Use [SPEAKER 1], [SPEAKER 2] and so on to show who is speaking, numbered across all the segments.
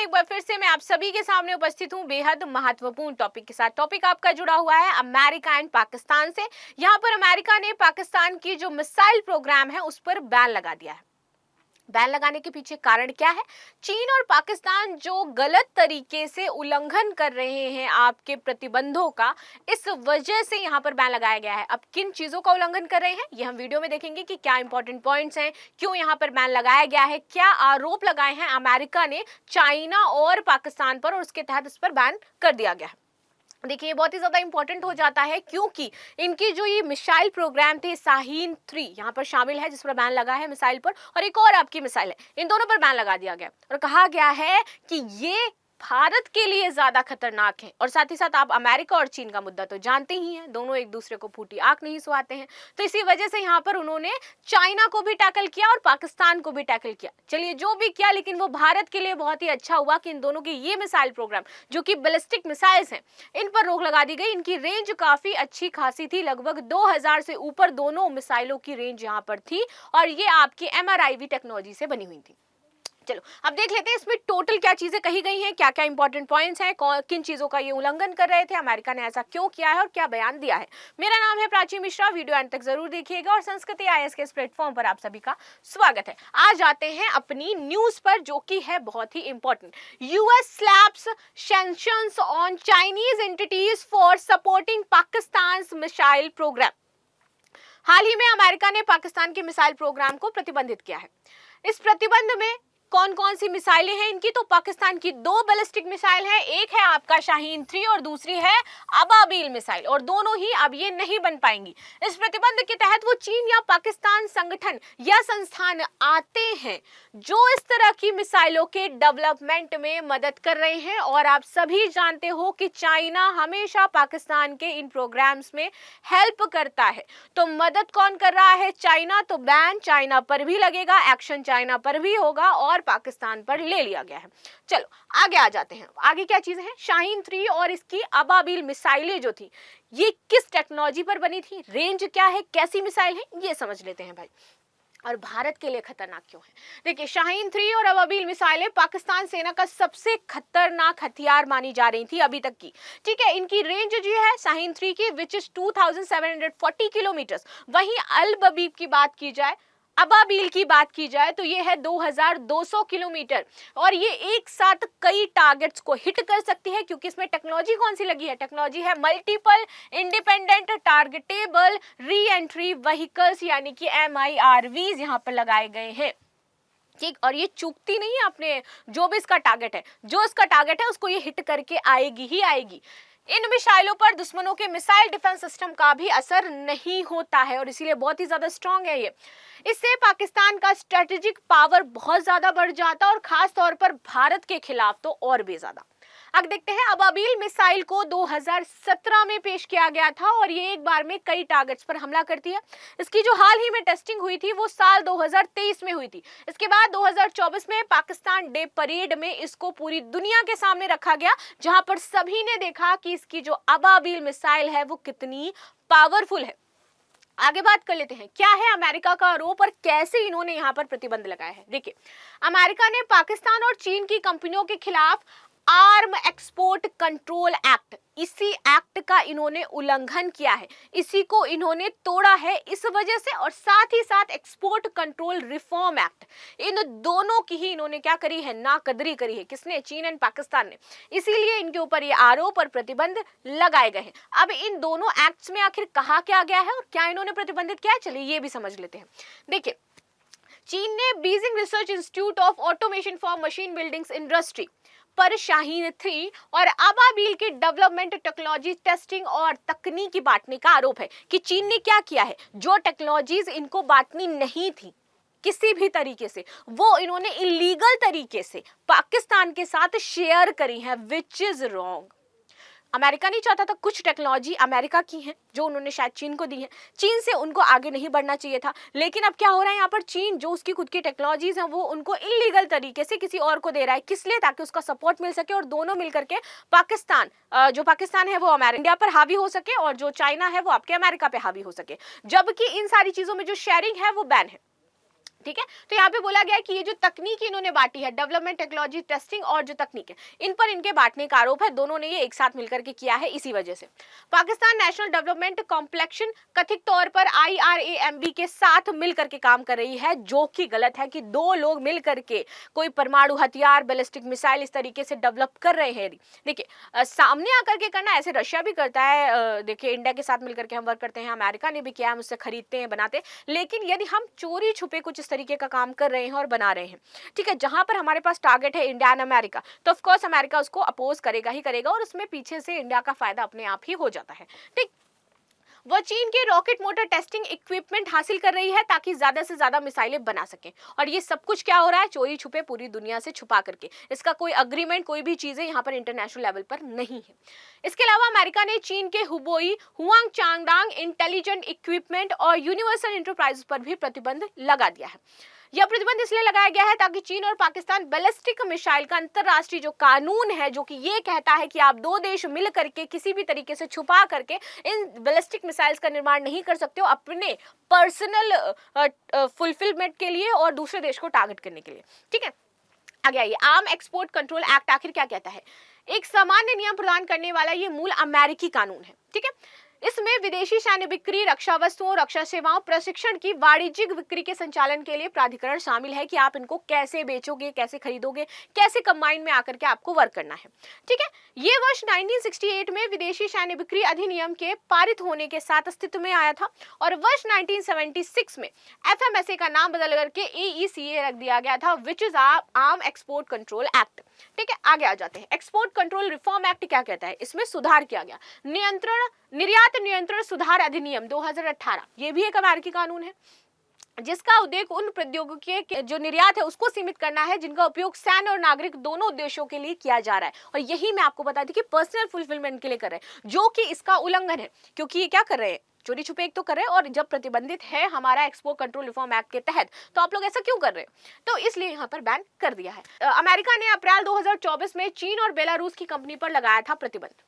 [SPEAKER 1] एक बार फिर से मैं आप सभी के सामने उपस्थित हूं बेहद महत्वपूर्ण टॉपिक के साथ। टॉपिक आपका जुड़ा हुआ है अमेरिका एंड पाकिस्तान से। यहां पर अमेरिका ने पाकिस्तान की जो मिसाइल प्रोग्राम है उस पर बैन लगा दिया है। बैन लगाने के पीछे कारण क्या है? चीन और पाकिस्तान जो गलत तरीके से उल्लंघन कर रहे हैं आपके प्रतिबंधों का, इस वजह से यहाँ पर बैन लगाया गया है। अब किन चीजों का उल्लंघन कर रहे हैं ये हम वीडियो में देखेंगे कि क्या इंपॉर्टेंट पॉइंट्स हैं, क्यों यहाँ पर बैन लगाया गया है, क्या आरोप लगाए हैं अमेरिका ने चाइना और पाकिस्तान पर और उसके तहत इस पर बैन कर दिया गया है। देखिए ये बहुत ही ज्यादा इंपॉर्टेंट हो जाता है क्योंकि इनकी जो ये मिसाइल प्रोग्राम थे शाहीन 3 यहाँ पर शामिल है, जिस पर बैन लगा है मिसाइल पर, और एक और आपकी मिसाइल है, इन दोनों पर बैन लगा दिया गया और कहा गया है कि ये भारत के लिए ज्यादा खतरनाक है। और साथ ही साथ आप अमेरिका और चीन का मुद्दा तो जानते ही हैं, दोनों एक दूसरे को फूटी आंख नहीं सुहाते हैं। तो इसी वजह से यहाँ पर उन्होंने चाइना को भी टैकल किया और पाकिस्तान को भी टैकल किया। चलिए जो भी किया, लेकिन वो भारत के लिए बहुत ही अच्छा हुआ कि इन दोनों की ये मिसाइल प्रोग्राम जो कि बैलिस्टिक मिसाइल्स हैं, इन पर रोक लगा दी गई। इनकी रेंज काफी अच्छी खासी थी, लगभग 2000 से ऊपर दोनों मिसाइलों की रेंज यहाँ पर थी और ये आपकी MRIV टेक्नोलॉजी से बनी हुई थी। चलो अब देख लेते हैं इसमें टोटल क्या चीजें कही गई हैं, क्या क्या इंपॉर्टेंट पॉइंट्स हैं, किन चीजों का ये उल्लंघन कर रहे थे, अमेरिका ने ऐसा क्यों किया है और क्या बयान दिया है। मेरा नाम है प्राची मिश्रा, वीडियो अंत तक जरूर देखिएगा और संस्कृति IAS के इस प्लेटफॉर्म पर आप सभी का स्वागत है। आज आते हैं अपनी न्यूज पर जो कि है बहुत ही important. US slaps sanctions on Chinese entities for supporting Pakistan missile programme. हाल ही में अमेरिका ने पाकिस्तान के मिसाइल प्रोग्राम को प्रतिबंधित किया है। इस प्रतिबंध में कौन कौन सी मिसाइलें हैं इनकी? तो पाकिस्तान की 2 बैलिस्टिक मिसाइल है, एक है आपका शाहीन 3 और दूसरी है अबाबील मिसाइल, और दोनों ही अब ये नहीं बन पाएंगी। इस प्रतिबंध के तहत वो चीन या पाकिस्तान संगठन या संस्थान आते हैं जो इस तरह की मिसाइलों के डेवलपमेंट में मदद कर रहे हैं। और आप सभी जानते हो कि चाइना हमेशा पाकिस्तान के इन प्रोग्राम्स में हेल्प करता है। तो मदद कौन कर रहा है? चाइना। तो बैन चाइना पर भी लगेगा, एक्शन चाइना पर भी होगा और पाकिस्तान पर ले लिया गया है। चलो आगे आ जाते हैं। आगे क्या चीजें हैं? शाहीन 3 और इसकी अबाबील मिसाइलें जो थी ये किस टेक्नोलॉजी पर बनी थी, रेंज क्या है, कैसी मिसाइल है, ये समझ लेते हैं भाई। और भारत के लिए खतरनाक क्यों है? देखिए शाहीन 3 और अबाबील मिसाइलें पाकिस्तान सेना का सबसे खतरनाक हथियार मानी जा रही थी अभी तक की। ठीक है, इनकी रेंज जो है शाहीन 3 की विच इज 2740 किलोमीटर। वहीं अल बबीब की बात की जाए, अबाबील की बात की जाए तो ये है 2200 किलोमीटर और ये एक साथ कई टारगेट्स को हिट कर सकती है क्योंकि इसमें टेक्नोलॉजी कौन सी लगी है? टेक्नोलॉजी है multiple independent targetable re entry vehicles यानी कि MIRVs यहाँ पर लगाए गए हैं। ठीक, और ये चूकती नहीं है अपने जो भी इसका टारगेट है, जो इसका टारगेट है उसको ये हिट करके आएगी ही आएगी। इन मिसाइलों पर दुश्मनों के मिसाइल डिफेंस सिस्टम का भी असर नहीं होता है और इसीलिए बहुत ही ज्यादा स्ट्रांग है ये। इससे पाकिस्तान का स्ट्रेटेजिक पावर बहुत ज्यादा बढ़ जाता है और खास तौर पर भारत के खिलाफ तो और भी ज्यादा। अब देखते हैं, अबाबील मिसाइल को 2017 में पेश किया गया था और ये एक बार में कई टारगेट्स पर हमला करती है। इसकी जो हाल ही में टेस्टिंग हुई थी वो साल 2023 में हुई थी। इसके बाद 2024 में पाकिस्तान डे परेड में इसको पूरी दुनिया के सामने रखा गया, जहां पर सभी ने देखा कि इसकी जो अबाबील मिसाइल है वो कितनी पावरफुल है। आगे बात कर लेते हैं, क्या है अमेरिका का आरोप और कैसे इन्होंने यहाँ पर प्रतिबंध लगाया है। देखिए अमेरिका ने पाकिस्तान और चीन की कंपनियों के खिलाफ आर्म एक्सपोर्ट कंट्रोल एक्ट, इसी एक्ट का इन्होंने उल्लंघन किया है, इसी को इन्होंने तोड़ा है इस वजह से, और साथ ही साथ एक्सपोर्ट कंट्रोल रिफॉर्म एक्ट, इन दोनों की ही इन्होंने क्या करी है? नाकदरी करी है। किसने? चीन एंड पाकिस्तान ने। इसीलिए इनके ऊपर ये आरोप और प्रतिबंध लगाए गए हैं। अब इन दोनों एक्ट्स में आखिर कहा क्या गया है और क्या इन्होंने प्रतिबंधित किया है, चलिए ये भी समझ लेते हैं। देखिए चीन ने Beijing research institute of automation for machine buildings industry पर शाहीन 3 और अबाबील के डेवलपमेंट, टेक्नोलॉजी टेस्टिंग और तकनीकी बांटने का आरोप है कि चीन ने क्या किया है, जो टेक्नोलॉजीज इनको बांटनी नहीं थी किसी भी तरीके से, वो इन्होंने इलीगल तरीके से पाकिस्तान के साथ शेयर करी है, विच इज रॉन्ग। अमेरिका नहीं चाहता था, कुछ टेक्नोलॉजी अमेरिका की है जो उन्होंने शायद चीन को दी है, चीन से उनको आगे नहीं बढ़ना चाहिए था। लेकिन अब क्या हो रहा है यहाँ पर, चीन जो उसकी खुद की टेक्नोलॉजीज हैं वो उनको इलीगल तरीके से किसी और को दे रहा है। किस लिए? ताकि उसका सपोर्ट मिल सके और दोनों मिलकर के पाकिस्तान, जो पाकिस्तान है वो इंडिया पर हावी हो सके और जो चाइना है वो आपके अमेरिका पे हावी हो सके, जबकि इन सारी चीजों में जो शेयरिंग है वो बैन है। ठीक है। तो यहाँ पे बोला गया है कि ये जो तकनीक इन्होंने बांटी है, डेवलपमेंट, टेक्नोलॉजी, टेस्टिंग और जो तकनीक है, इन पर इनके बांटने का आरोप है। दोनों ने ये एक साथ मिलकर के किया है। इसी वजह से पाकिस्तान नेशनल डेवलपमेंट कॉम्प्लेक्शन कथित तौर पर IRAMB के साथ मिलकर के काम कर रही है, जो कि गलत है कि दो लोग मिलकर के कोई परमाणु हथियार, बैलिस्टिक मिसाइल इस तरीके से डेवलप कर रहे हैं। देखिए सामने आकर के करना, ऐसे रशिया भी करता है, देखिए इंडिया के साथ मिलकर के हम वर्क करते हैं, अमेरिका ने भी किया, हम उससे खरीदते हैं, बनाते हैं। लेकिन यदि हम चोरी छुपे कुछ इस तरीके का काम कर रहे हैं और बना रहे हैं, ठीक है, जहां पर हमारे पास टारगेट है इंडिया एंड अमेरिका, तो ऑफ कोर्स अमेरिका उसको अपोज करेगा ही करेगा, और उसमें पीछे से इंडिया का फायदा अपने आप ही हो जाता है। ठीक, वो चीन के रॉकेट मोटर टेस्टिंग इक्विपमेंट हासिल कर रही है ताकि ज्यादा से ज्यादा मिसाइलें बना सके, और ये सब कुछ क्या हो रहा है, चोरी छुपे, पूरी दुनिया से छुपा करके। इसका कोई अग्रीमेंट, कोई भी चीजें यहाँ पर इंटरनेशनल लेवल पर नहीं है। इसके अलावा अमेरिका ने चीन के हुबोई, हुआंग चांगडांग इंटेलिजेंट इक्विपमेंट और यूनिवर्सल इंटरप्राइज पर भी प्रतिबंध लगा दिया है। यह प्रतिबंध इसलिए लगाया गया है ताकि चीन और पाकिस्तान बैलिस्टिक मिसाइल का अंतरराष्ट्रीय जो कानून है, जो कि ये कहता है कि आप दो देश मिल करके किसी भी तरीके से छुपा करके इन बैलिस्टिक मिसाइल्स का निर्माण नहीं कर सकते हो अपने पर्सनल फुलफिलमेंट के लिए और दूसरे देश को टारगेट करने के लिए। ठीक है, आगे आइए। आर्म एक्सपोर्ट कंट्रोल एक्ट आखिर क्या कहता है? एक सामान्य नियम प्रदान करने वाला ये मूल अमेरिकी कानून है। ठीक है, इसमें विदेशी सैन्य बिक्री, रक्षा वस्तुओं, रक्षा सेवाओं, प्रशिक्षण की वाणिज्यिक बिक्री के संचालन के लिए प्राधिकरण शामिल है कि आप इनको कैसे बेचोगे, कैसे खरीदोगे, कैसे कंबाइन में आकर के आपको वर्क करना है। ठीक है, ये वर्ष 1968 में विदेशी सैन्य बिक्री अधिनियम के पारित होने के साथ अस्तित्व में आया था, और वर्ष 1976 में FMSA का नाम बदल करके AECA रख दिया गया था, which is arm export control act. ठीक है, आगे आ जाते हैं। एक्सपोर्ट कंट्रोल रिफॉर्म एक्ट क्या कहता है? इसमें सुधार किया गया। निर्यात नियंत्रण सुधार अधिनियम 2018, ये भी एक अमेरिकी कानून है, जिसका उद्देश्य उन प्रौद्योगिकी के जो निर्यात है उसको सीमित करना है जिनका उपयोग सैन्य और नागरिक दोनों उद्देश्यों के लिए किया जा रहा है। और यही मैं आपको बता दी कि पर्सनल फुलफिलमेंट के लिए कर रहे हैं, जो कि इसका उल्लंघन है, क्योंकि ये क्या कर रहे हैं, चोरी छुपे एक तो कर रहे हैं, और जब प्रतिबंधित है हमारा एक्सपोर्ट कंट्रोल रिफॉर्म एक्ट के तहत, तो आप लोग ऐसा क्यों कर रहे हैं? तो इसलिए यहाँ पर बैन कर दिया है। अमेरिका ने अप्रैल 2024 में चीन और बेलारूस की कंपनी पर लगाया था प्रतिबंध।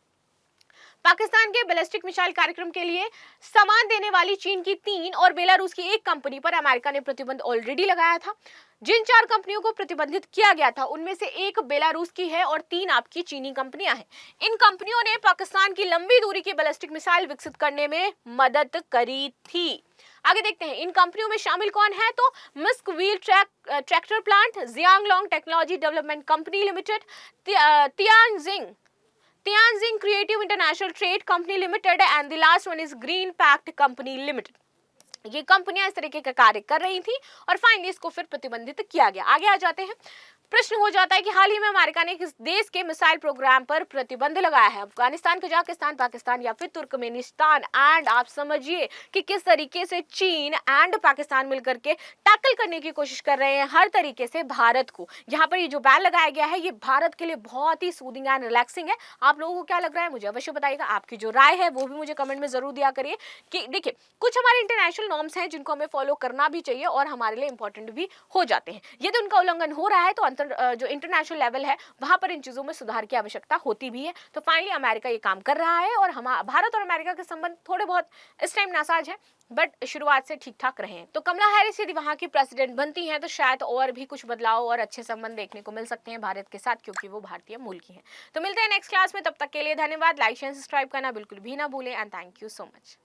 [SPEAKER 1] पाकिस्तान के बैलिस्टिक मिसाइल कार्यक्रम के लिए सामान देने वाली चीन की 3 और बेलारूस की 1 कंपनी पर अमेरिका ने प्रतिबंध ऑलरेडी लगाया था। जिन 4 कंपनियों को प्रतिबंधित किया गया था उनमें से 1 बेलारूस की है और 3 आपकी चीनी कंपनियां हैं। इन कंपनियों ने पाकिस्तान की लंबी दूरी की बैलिस्टिक मिसाइल विकसित करने में मदद करी थी। आगे देखते हैं इन कंपनियों में शामिल कौन है, तो Minsk wheel tractor plant, Jianglong technology development company limited, Tianjin Creative International Trade Company Limited, and the last one is Green Pact Company Limited। ये कंपनियां इस तरीके का कार्य कर रही थी और फाइनली इसको फिर प्रतिबंधित किया गया। आगे आ जाते हैं। प्रश्न हो जाता है कि हाल ही में अमेरिका ने किस देश के मिसाइल प्रोग्राम पर प्रतिबंध लगाया है? अफगानिस्तान, कजाकिस्तान, पाकिस्तान या फिर तुर्कमेनिस्तान। एंड आप समझिए कि किस तरीके से चीन एंड पाकिस्तान मिलकर के टैकल करने की कोशिश कर रहे हैं हर तरीके से भारत को। यहाँ पर ये जो बैन लगाया गया है ये भारत के लिए बहुत ही सूदिंग एंड रिलैक्सिंग है। आप लोगों को क्या लग रहा है मुझे अवश्य बताइएगा। आपकी जो राय है वो भी मुझे कमेंट में जरूर दिया करिए कि देखिए कुछ हमारे इंटरनेशनल नॉर्म्स हैं जिनको हमें फॉलो करना भी चाहिए और हमारे लिए इंपॉर्टेंट भी हो जाते हैं। यदि उनका उल्लंघन हो रहा है तो जो इंटरनेशनल लेवल है वहां पर इन चीजों में सुधार की आवश्यकता होती भी है। तो फाइनली अमेरिका ये काम कर रहा है और भारत और अमेरिका के संबंध थोड़े बहुत इस टाइम नासाज है, बट शुरुआत से ठीक ठाक रहे हैं। तो कमला हैरिस यदि वहां की प्रेसिडेंट बनती हैं तो शायद और भी कुछ बदलाव और अच्छे संबंध देखने को मिल सकते हैं भारत के साथ, क्योंकि वो भारतीय मूल की हैं। तो मिलते हैं नेक्स्ट क्लास में, तब तक के लिए धन्यवाद। लाइक शेयर सब्सक्राइब करना बिल्कुल भी ना भूलें and thank you so much.